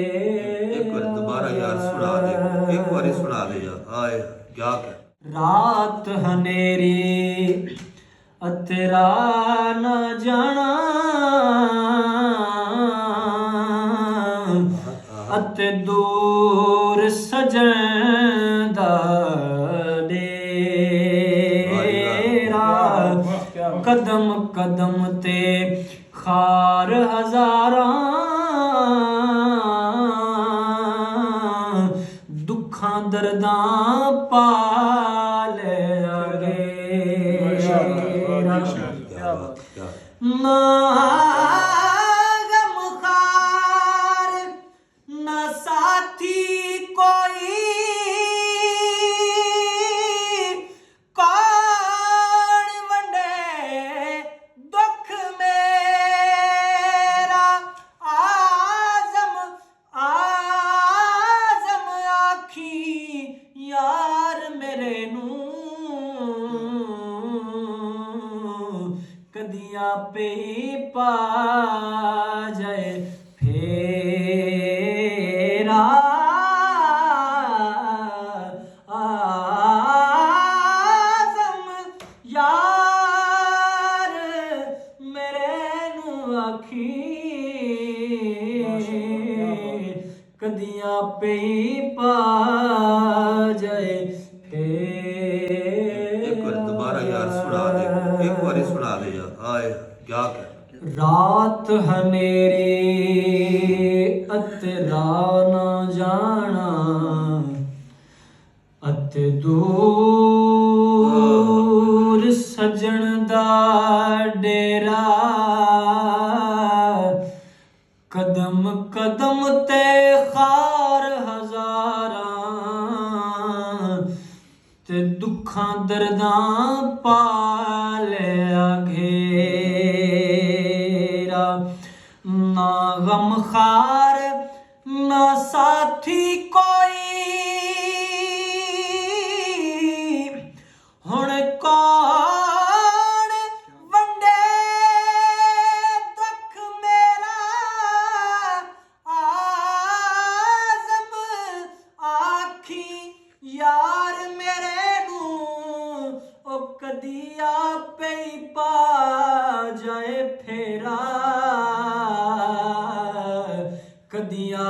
एक बार दोबारा यार सुना दे, एक बार सुना दे यार। हाय क्या कर रात हनेरी तेरा न जाना अते दूर सजन दा डेरा कदम कदम ते खार हजारां दुखां दर्दां पाल ना गमखार ना साथी कोई कौन वंडे दुख मेरा आजम आजम आखी यार मेरे नू कदिया पे पा जाए फेरा आजम यार मेरे नू आखी कदिया पे पा जाए एक बार दोबारा यार सुना दे, एक बार सुना दे यार। हाय क्या कर रात हनेरी तेरा न जाना अते दूर सजन दा डेरा कदम कदम ते खार हजारां ते दुखां दर्दां पालिया घेरा ना गमखार ना साथी कोई हुण कौन वंडे दुख मेरा आजम आखी यार मेरे नू ओ कदिया पे पा जाए फेरा कदिया